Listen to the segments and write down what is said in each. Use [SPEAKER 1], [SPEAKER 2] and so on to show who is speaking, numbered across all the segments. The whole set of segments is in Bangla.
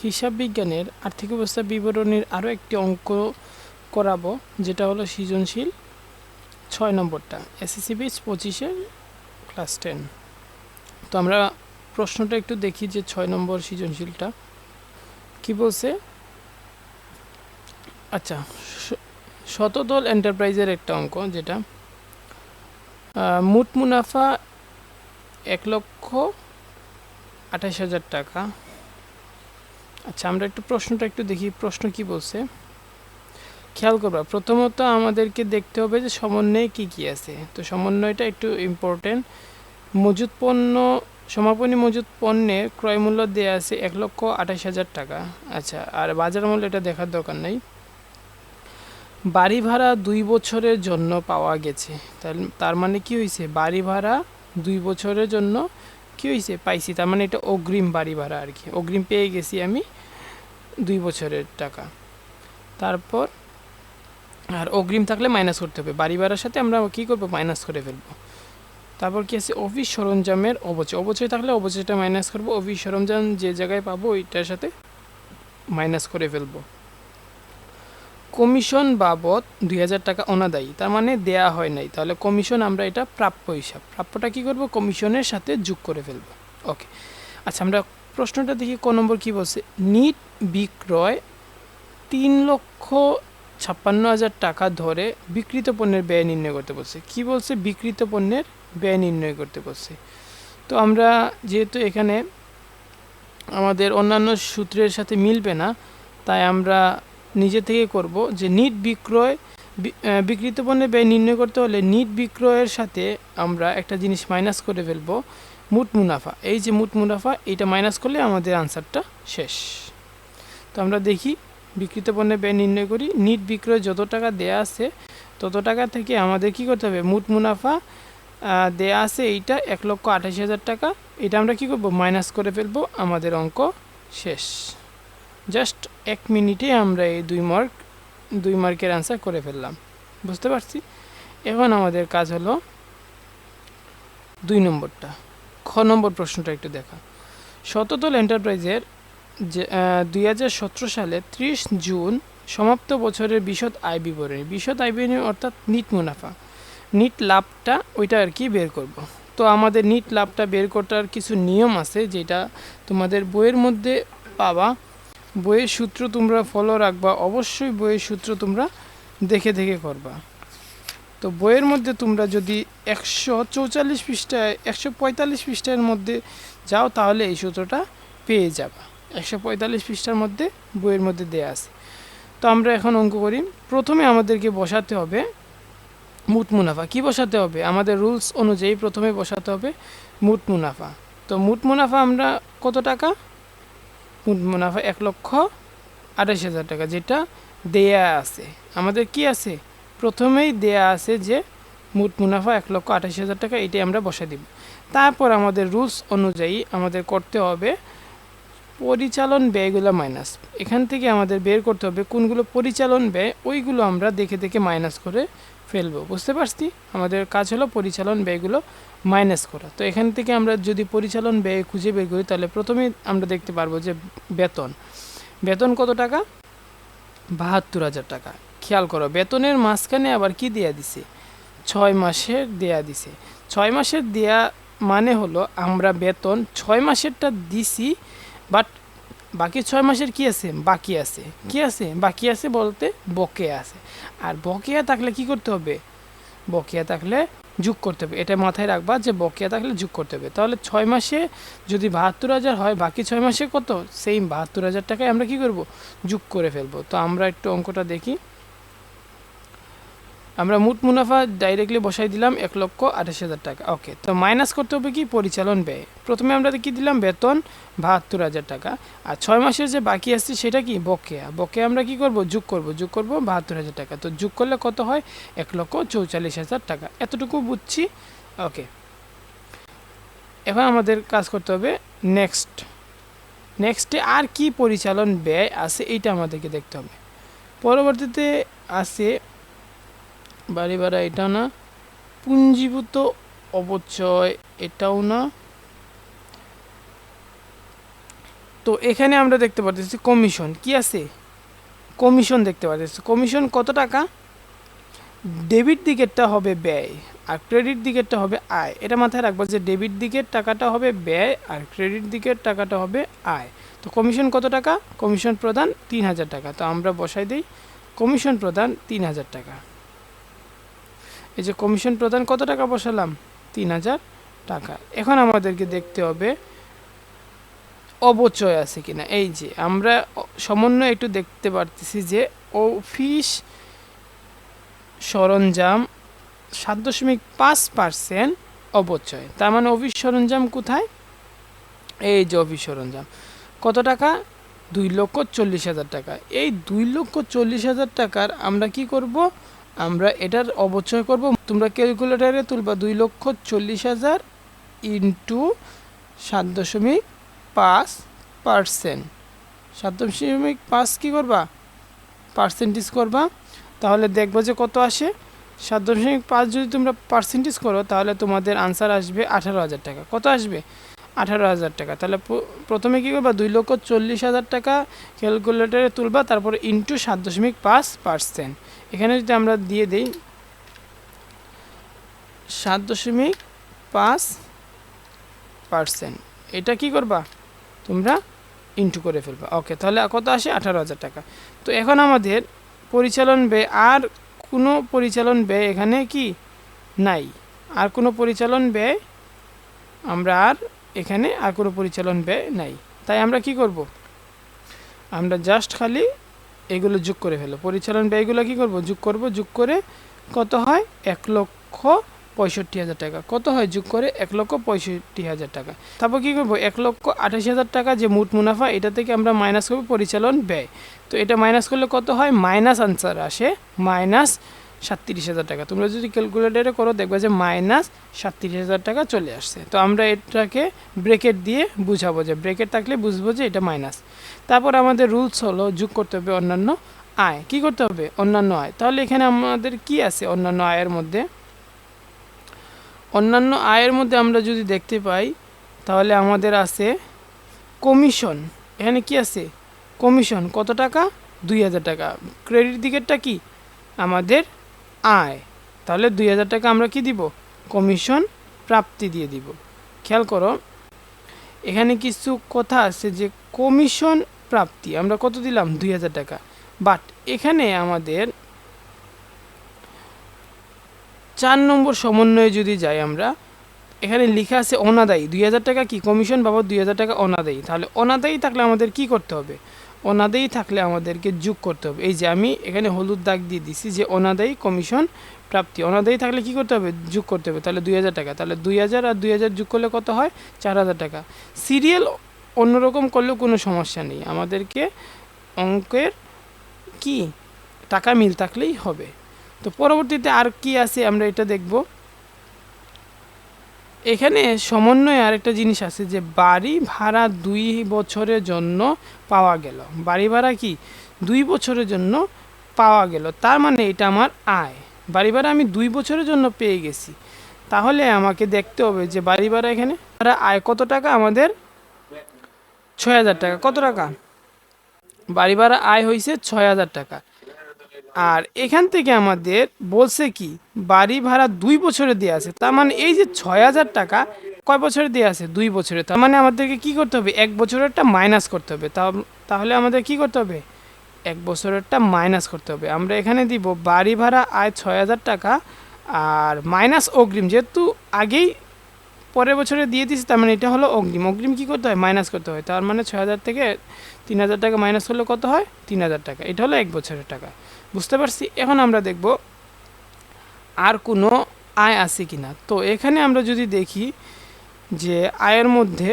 [SPEAKER 1] হিসাব বিজ্ঞানের আর্থিক অবস্থা বিবরণীর আরও একটি অঙ্ক করাবো, যেটা হলো সৃজনশীল 6 নম্বরটা, এসএসসি বেস 25-এর ক্লাস 10। তো আমরা প্রশ্নটা একটু দেখি যে 6 নম্বর সৃজনশীলটা কি বলছে। আচ্ছা, শতদল এন্টারপ্রাইজের একটা অঙ্ক, যেটা মোট মুনাফা 1,28,000 টাকা। আচ্ছা, আমরা একটু প্রশ্নটা একটু দেখি, প্রশ্ন কি বলছে খেয়াল করবা। প্রথমত আমাদেরকে দেখতে হবে যে সমন্বয়ে কি কি আছে। তো সমন্বয়টা একটু ইম্পর্টেন্ট। মজুত পণ্য, সমাপনী মজুত পণ্যের ক্রয় মূল্য দেওয়া আছে 1,28,000 টাকা। আচ্ছা, আর বাজার মূল্য এটা দেখার দরকার নেই। বাড়ি ভাড়া 2 বছরের জন্য পাওয়া গেছে। তার মানে কি হয়েছে, বাড়ি ভাড়া 2 বছরের জন্য কি হয়েছে, পাইছি। তার মানে এটা অগ্রিম বাড়ি ভাড়া আর কি, অগ্রিম পেয়ে গেছি আমি 2 বছরের টাকা। তারপর আর অগ্রিম থাকলে মাইনাস করতে হবে, বাড়ি ভাড়ার সাথে আমরা কী করবো, মাইনাস করে ফেলবো। তারপর কি আছে, অফিস সরঞ্জামের অবচয়, অবচয় থাকলে অবচয়টা মাইনাস করবো, অফিস সরঞ্জাম যে জায়গায় পাবো ওইটার সাথে মাইনাস করে ফেলবো। কমিশন বাবদ 2,000 টাকা অনাদায়ী, তার মানে দেয়া হয় নাই, তাহলে কমিশন আমরা এটা প্রাপ্য হিসাব, প্রাপ্যটা কী করবো, কমিশনের সাথে যোগ করে ফেলবো। ওকে, আচ্ছা আমরা প্রশ্নটা দেখি ক নম্বর কী বলছে। নিট বিক্রয় 3,56,000 টাকা ধরে বিক্রিত পণ্যের ব্যয় নির্ণয় করতে বলছে। কি বলছে, বিক্রিত পণ্যের ব্যয় নির্ণয় করতে বলছে। তো আমরা যেহেতু এখানে আমাদের অন্যান্য সূত্রের সাথে মিলবে না, তাই আমরা নিজে থেকে করব যে নিট বিক্রয়, বিক্রিত পণ্যের ব্যয় নির্ণয় করতে হলে নিট বিক্রয়ের সাথে আমরা একটা জিনিস মাইনাস করে ফেলবো, মোট মুনাফা। এই যে মোট মুনাফা, এইটা মাইনাস করলে আমাদের আনসারটা শেষ। তো আমরা দেখি, বিক্রিত পণ্যের ব্যয় নির্ণয় করি। নিট বিক্রয় যত টাকা দেয়া আছে তত টাকা থেকে আমাদের কি করতে হবে, মোট মুনাফা দেয়া আছে এইটা 1,28,000 টাকা, এটা আমরা কি করব, মাইনাস করে ফেলবো, আমাদের অঙ্ক শেষ। জাস্ট 1 মিনিটে আমরা এই 2 মার্কের আনসার করে ফেললাম, বুঝতে পারছি। এখন আমাদের কাজ হলো 2 নম্বরটা, খ নম্বর প্রশ্নটা একটু দেখা। শতদল এন্টারপ্রাইজের 2017 সালে 30 জুন সমাপ্ত বছরের বিশদ আয় বিবরণী, বিশদ আয় বিবরণী অর্থাৎ নিট মুনাফা, নিট লাভটা ওইটা আর কি বের করব। তো আমাদের নিট লাভটা বের করার কিছু নিয়ম আছে, যেটা তোমাদের বইয়ের মধ্যে পাবা। বইয়ের সূত্র তোমরা ফলো রাখবা, অবশ্যই বইয়ের সূত্র তোমরা দেখে দেখে করবা। তো বইয়ের মধ্যে তোমরা যদি 144 পৃষ্ঠায় 145 পৃষ্ঠার মধ্যে যাও, তাহলে এই সূত্রটা পেয়ে যাবা। 145 পৃষ্ঠার মধ্যে বইয়ের মধ্যে দেয়া আছে। তো আমরা এখন অঙ্ক করি। প্রথমে আমাদেরকে বসাতে হবে মোট মুনাফা। কি বসাতে হবে, আমাদের রুলস অনুযায়ী প্রথমে বসাতে হবে মোট মুনাফা। তো মোট মুনাফা আমরা কত টাকা, মোট মুনাফা 1,28,000 টাকা, যেটা দেয়া আছে। আমাদের কি আছে, প্রথমেই দেয়া আছে যে মোট মুনাফা 1,28,000 টাকা, এটাই আমরা বসাই দিব। তারপর আমাদের রুলস অনুযায়ী আমাদের করতে হবে পরিচালন ব্যয়গুলো মাইনাস। এখান থেকে আমাদের বের করতে হবে কোনগুলো পরিচালন ব্যয়, ওইগুলো আমরা দেখে দেখে মাইনাস করে ফেলবো, বুঝতে পারছি। আমাদের কাজ হলো পরিচালন ব্যয়গুলো মাইনাস করা। তো এখান থেকে আমরা যদি পরিচালন ব্যয় খুঁজে বের করি, তাহলে প্রথমেই আমরা দেখতে পারবো যে বেতন, বেতন কত টাকা, 72,000 টাকা। খেয়াল করো, বেতনের মাঝখানে আবার কি দেয়া দিছে, 6 মাসের দেয়া দিছে। 6 মাসের দেয়া মানে হলো আমরা বেতন 6 মাসেরটা দিছি, বাট বাকি 6 মাসের কি আছে, বাকি আছে। কি আছে, বাকি আছে বলতে বকেয়া আছে। আর বকেয়া থাকলে কি করতে হবে, বকেয়া থাকলে যোগ করতে হবে। এটা মাথায় রাখবা যে বকেয়া থাকলে যোগ করতে হবে। তাহলে 6 মাসে যদি 72,000 হয়, বাকি 6 মাসে কত, সেম 72,000 টাকায় আমরা কি করব, যোগ করে ফেলবো। তো আমরা একটু অঙ্কটা দেখি। আমরা মোট মুনাফা ডাইরেক্টলি বসাই দিলাম 1,28,000 টাকা। ওকে, তো মাইনাস করতে হবে কি, পরিচালন ব্যয়। প্রথমে আমরা কি দিলাম, বেতন 72,000 টাকা, আর 6 মাসের যে বাকি আছে সেটা কি, বকেয়া। বকেয়া আমরা কি করব, যোগ করব 72,000 টাকা। তো যোগ করলে কত হয়, 1,44,000 টাকা। এতটুকু বুঝছি। ওকে, এখন আমাদের কাজ করতে হবে নেক্সটে আর কি পরিচালন ব্যয় আছে, এইটা আমাদেরকে দেখতে হবে। পরবর্তীতে আছে বাড়ি ভাড়া, এটাও না। পুঞ্জীভূত অবচয়, এটাও না। তো এখানে আমরা দেখতে পাচ্ছি কমিশন কি আছে, কমিশন দেখতে পাচ্ছি। কমিশন কত টাকা? ডেবিট দিকেরটা হবে ব্যয় আর ক্রেডিট দিকেরটা হবে আয়। এটা মাথায় রাখবো যে ডেবিট দিকের টাকাটা হবে ব্যয় আর ক্রেডিট দিকের টাকাটা হবে আয়। তো কমিশন কত টাকা? কমিশন প্রদান 3000 টাকা। তো আমরা বসাই দিই কমিশন প্রদান 3000 টাকা। এই যে কমিশন প্রদান কত টাকা বসালাম? 3000 টাকা। এখন আমাদেরকে দেখতে হবে অবচয় আছে কিনা। এই যে আমরা সমন্বয় একটু দেখতে পারতেছি যে অফিস সরঞ্জাম 7.5% অবচয়। তার মানে অফিস সরঞ্জাম কোথায়? এই যে অফিস সরঞ্জাম কত টাকা? 2,40,000 টাকা। এই 2,40,000 টাকার আমরা কি করব? আমরা এটার অবচয় করব। তোমরা ক্যালকুলেটরে তুলবা 2,40,000 ইন্টু 7.5%। 7.5 কি করবা? পার্সেন্টেজ করবা। তাহলে দেখবো যে কত আসে। 7.5 যদি তোমরা পার্সেন্টেজ করো তাহলে তোমাদের আনসার আসবে 18,000 টাকা। কত আসবে? 18,000 টাকা। তাহলে প্রথমে কী করবা? 2,40,000 টাকা ক্যালকুলেটরে তুলবা, তারপরে ইন্টু 7.5%। এখানে যদি আমরা দিয়ে দিই 7.5%, এটা কি করবা? তোমরা ইন্টু করে ফেলবা। ওকে, তাহলে কত আসে? 18,000 টাকা। তো এখন আমাদের পরিচালন ব্যয়, আর কোনো পরিচালন ব্যয় এখানে কি নাই। আর কোনো পরিচালন ব্যয় আমরা এখানে আর কোনো পরিচালন ব্যয় নাই। তাই আমরা কি করব? আমরা জাস্ট খালি এগুলো যোগ করে ফেলবো। পরিচালন ব্যয়গুলো কি করব? যোগ করব। যোগ করে কত হয়? 1,65,000 টাকা। কত হয় যোগ করে? 1,65,000 টাকা। তারপর কি করব? 1,28,000 টাকা যে মোট মুনাফা, এটা থেকে আমরা মাইনাস করব পরিচালন ব্যয়। তো এটা মাইনাস করলে কত হয়? মাইনাস আনসার আসে -37,000 টাকা। তোমরা যদি ক্যালকুলেটরে করো দেখবে যে -37,000 টাকা চলে আসছে। তো আমরা এটাকে ব্রেকেট দিয়ে বুঝাবো, যে ব্রেকেট থাকলে বুঝবো যে এটা মাইনাস। তারপর আমাদের রুলস হলো যোগ করতে হবে অন্যান্য আয়। কি করতে হবে? অন্যান্য আয়। তাহলে এখানে আমাদের কি আছে অন্যান্য আয়ের মধ্যে? অন্যান্য আয়ের মধ্যে আমরা যদি দেখতে পাই তাহলে আমাদের আছে কমিশন। এখানে কি আছে? কমিশন কত টাকা? 2,000 টাকা। ক্রেডিট দিকেরটা কি? আমাদের আয়। তাহলে 2,000 টাকা আমরা কি দিব? কমিশন প্রাপ্তি দিয়ে দিব। খেয়াল করো এখানে কিছু কথা আছে যে কমিশন প্রাপ্তি আমরা কত দিলাম? 2,000 টাকা। বাট এখানে আমাদের 4 নম্বর সমন্বয়ে যদি যাই আমরা, এখানে লেখা আছে অনাদায়ী 2,000 টাকা কি? কমিশন বাবদ 2,000 টাকা অনাদায়ী। তাহলে অনাদায়ী থাকলে আমাদের কি করতে হবে? অনাদায়ী থাকলে আমাদেরকে যোগ করতে হবে। এই যে আমি এখানে হলুদ দাগ দিয়ে দিছি যে অনাদায়ী কমিশন প্রাপ্তি। অনাদায়ী থাকলে কি করতে হবে? যোগ করতে হবে। তাহলে 2,000 টাকা। তাহলে 2,000 আর 2,000 যোগ করলে কত হয়? 4,000 টাকা। সিরিয়াল অন্যরকম করলেও কোনো সমস্যা নেই, আমাদেরকে অঙ্কের কি টাকা মিল থাকলেই হবে। তো পরবর্তীতে আর কি আছে আমরা এটা দেখব। এখানে সমন্বয়ে আরেকটা জিনিস আছে যে বাড়ি ভাড়া 2 বছরের জন্য পাওয়া গেল। বাড়ি ভাড়া কি? 2 বছরের জন্য পাওয়া গেল। তার মানে এটা আমার আয়। বাড়ি ভাড়া আমি 2 বছরের জন্য পেয়ে গেছি। তাহলে আমাকে দেখতে হবে যে বাড়ি ভাড়া এখানে আয় কত টাকা? আমাদের 6,000 টাকা। কত টাকা? বাড়ি ভাড়া আয় হয়েছে 6,000 টাকা। আর এখান থেকে আমাদের বলছে কি? বাড়ি ভাড়া 2 বছরে দেওয়া আছে। তার মানে এই যে 6,000 টাকা কয় বছরে দেওয়া আছে? 2 বছরে। তার মানে আমাদেরকে কি করতে হবে? 1 বছরেরটা মাইনাস করতে হবে। তাহলে আমাদের কি করতে হবে? 1 বছরেরটা মাইনাস করতে হবে। আমরা এখানে দিব বাড়ি ভাড়া আয় 6,000 টাকা আর মাইনাস অগ্রিম, যেহেতু আগেই পরের বছরে দিয়ে দিচ্ছি তার মানে এটা হলো অগ্রিম। অগ্রিম কী করতে হয়? মাইনাস করতে হয়। তার মানে 6,000 থেকে 3,000 টাকা মাইনাস করলে কত হয়? 3,000 টাকা। এটা হলো 1 বছরের টাকা। বুঝতে পারছি? এখন আমরা দেখব আর কোনো আয় আছে কি না। তো এখানে আমরা যদি দেখি যে আয়ের মধ্যে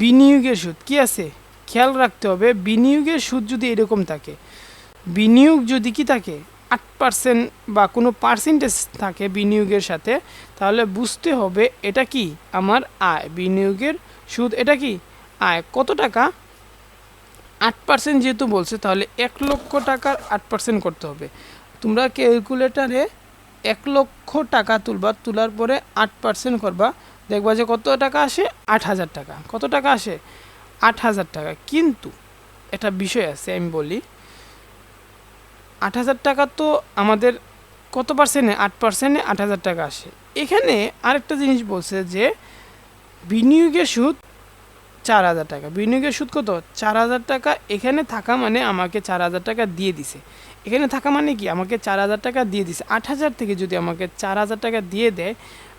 [SPEAKER 1] বিনিয়োগের সুদ কি আছে? খেয়াল রাখতে হবে বিনিয়োগের সুদ যদি এরকম থাকে, বিনিয়োগ যদি কি থাকে 8% বা কোনো পার্সেন্টেজ থাকে বিনিয়োগের সাথে, তাহলে বুঝতে হবে এটা কি? আমার আয়। বিনিয়োগের সুদ এটা কি? আয়। কত টাকা? 8% যেহেতু বলছে তাহলে 1 লক্ষ টাকার 8% করতে হবে। তোমরা ক্যালকুলেটারে 1 লক্ষ টাকা তুলবা, তোলার পরে 8% করবা, দেখবা যে কত টাকা আসে? 8,000 টাকা। কত টাকা আসে? 8,000 টাকা। কিন্তু একটা বিষয় আছে, আমি বলি 8,000 টাকা তো আমাদের কত পার্সেন্টে, 8%-এ 8,000 টাকা আসে। এখানে আরেকটা জিনিস বলছে যে বিনিয়োগের সুদ 4,000 টাকা। বিনিয়োগের সুদ কত? 4,000 টাকা। এখানে থাকা মানে আমাকে 4,000 টাকা দিয়ে দিছে। এখানে থাকা মানে কি, আমাকে 4,000 টাকা দিয়ে দিছে। 8,000 থেকে যদি আমাকে 4,000 টাকা দিয়ে দেয়,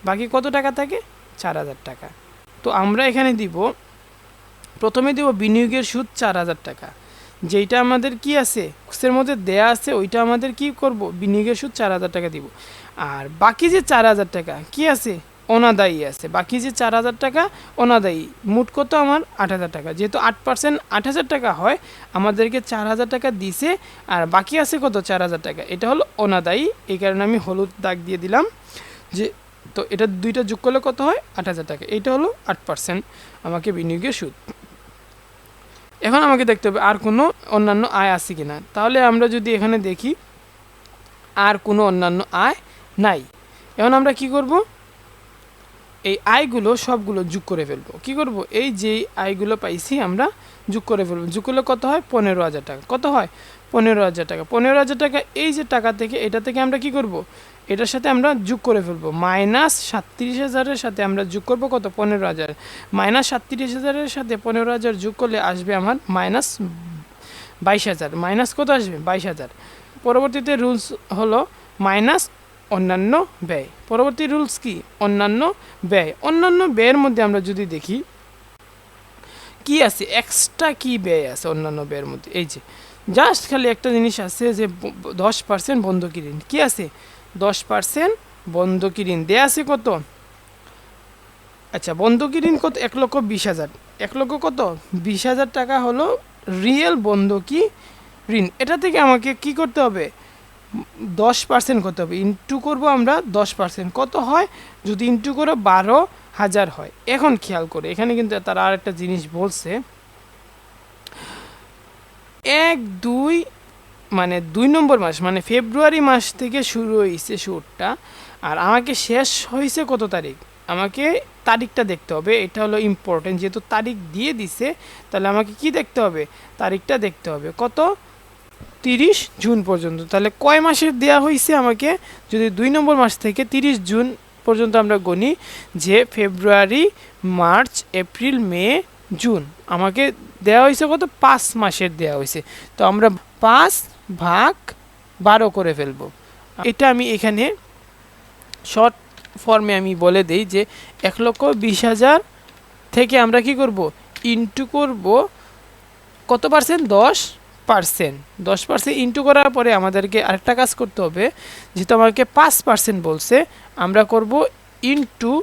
[SPEAKER 1] বাকি কত টাকা থাকে? 4,000 টাকা। তো আমরা এখানে দিব, প্রথমে দিব বিনিয়োগের সুদ 4,000 টাকা, যেইটা আমাদের কি আছে কোর্সের মধ্যে দেয়া আছে, ওইটা আমাদের কি করব, বিনিয়োগের সুদ 4,000 টাকা দিব। আর বাকি যে 4,000 টাকা কি আছে, অনাদায়ী আছে। বাকি যে 4,000 টাকা অনাদায়ী, মোট কত আমার 8,000 টাকা। যেহেতু 8% 8,000 টাকা হয়, আমাদেরকে 4,000 টাকা দিছে, আর বাকি আছে কত, 4,000 টাকা। এটা হলো অনাদায়ী, এই কারণে আমি হলুদ দাগ দিয়ে দিলাম। যে তো এটা দুইটা যোগ করলে কত হয়, 8,000 টাকা। এইটা হলো 8% আমাকে বিনিয়োগের সুদ। এখন আমাকে দেখতে হবে আর কোনো অন্যান্য আয় আছে কিনা। তাহলে আমরা যদি এখানে দেখি আর কোনো অন্যান্য আয় নাই। এখন আমরা কি করব, এই আয়গুলো সবগুলো যোগ করে ফেলবো। কি করব, এই যে আয়গুলো পাইছি আমরা যোগ করে ফেলবো। যোগ করলে কত হয়, 15,000 টাকা। কত হয়, 15,000 টাকা। 15,000 টাকা এই যে টাকা থেকে, এটা থেকে আমরা কি করব, এটার সাথে আমরা যোগ করে ফেলবো। -37,000-এর সাথে আমরা যোগ করব কত, 15,000। -37,000-এর সাথে 15,000 যোগ করলে আসবে আমার -22,000। মাইনাস কত আসবে, 22,000। পরবর্তীতে রুলস হলো মাইনাস অন্যান্য ব্যয়। পরবর্তী রুলস কি, অন্যান্য ব্যয়। অন্যান্য ব্যয়ের মধ্যে আমরা যদি দেখি কি আছে, এক্সট্রা কি ব্যয় আছে অন্যান্য ব্যয়ের মধ্যে। এই যে জাস্ট খালি একটা জিনিস আছে যে 10% বন্ধকি ঋণ। কি আছে, 10% বন্ধকি ঋণ দেয়া আছে কত, আচ্ছা বন্ধকি ঋণ কত, 1,20,000। 1,00,000 কত, 20,000 টাকা হলো রিয়েল বন্ধকি ঋণ। এটা থেকে আমাকে কি করতে হবে, 10% করতে হবে। ইন্টু করব আমরা 10%, কত হয়, যদি ইন্টু করে 12,000 হয়। এখন খেয়াল করে এখানে কিন্তু তারা আর একটা জিনিস বলছে, 1-2 মানে 2 নম্বর মাস, মানে ফেব্রুয়ারি মাস থেকে শুরু হয়েছে সুদটা, আর আমাকে শেষ হয়েছে কত তারিখ, আমাকে তারিখটা দেখতে হবে। এটা হলো ইম্পর্টেন্ট, যেহেতু তারিখ দিয়ে দিছে, তাহলে আমাকে কি দেখতে হবে, তারিখটা দেখতে হবে। কত, 30 জুন পর্যন্ত। তাহলে কয় মাসের দেয়া হয়েছে আমাকে, যদি 2 নম্বর মাস থেকে 30 জুন পর্যন্ত আমরা গণি, যে ফেব্রুয়ারি, মার্চ, এপ্রিল, মে, জুন, আমাকে দেওয়া হয়েছে কত, 5 মাসের দেওয়া হয়েছে। তো আমরা 5/12 করে ফেলবো। এটা আমি এখানে শর্ট ফর্মে আমি বলে দেই যে 1,20,000 থেকে আমরা কি করব, ইন্টু করব কত পার্সেন্ট, 10%। 10% ইন্টু করার পরে আমাদেরকে আরেকটা কাজ করতে হবে, যেহেতু আমাকে 5% বলছে, আমরা করব ইন্টু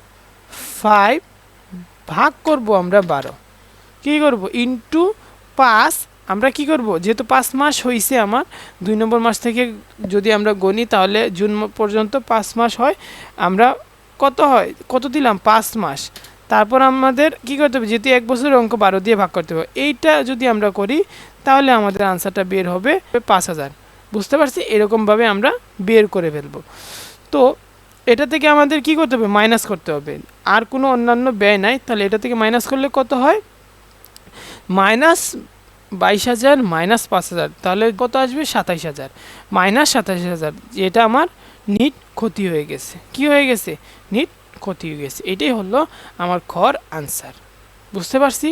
[SPEAKER 1] 5, ভাগ করব আমরা 12। কী করব, ইন্টু 5, আমরা কি করব, যেহেতু 5 মাস হয়েছে আমার 2 নম্বর মাস থেকে যদি আমরা গণি, তাহলে জুন পর্যন্ত 5 মাস হয়। আমরা কত হয়, কত দিলাম, 5 মাস। তারপর আমাদের কি করতে হবে, যেহেতু 1 বছরের অঙ্ক 12 দিয়ে ভাগ করতে হবে, এইটা যদি আমরা করি তাহলে আমাদের আনসারটা বের হবে 5,000। বুঝতে পারছি, এরকমভাবে আমরা বের করে ফেলবো। তো এটা থেকে আমাদের কি করতে হবে, মাইনাস করতে হবে। আর কোনো অন্যান্য ব্যয় নাই, তাহলে এটা থেকে মাইনাস করলে কত হয়, -22,000 -5,000, তাহলে কত আসবে, 27,000। -27,000, যেটা আমার নিট ক্ষতি হয়ে গেছে। কি হয়ে গেছে, নিট ক্ষতি হয়ে গেছে। এটাই হলো আমার খর আনসার। বুঝতে পারছি।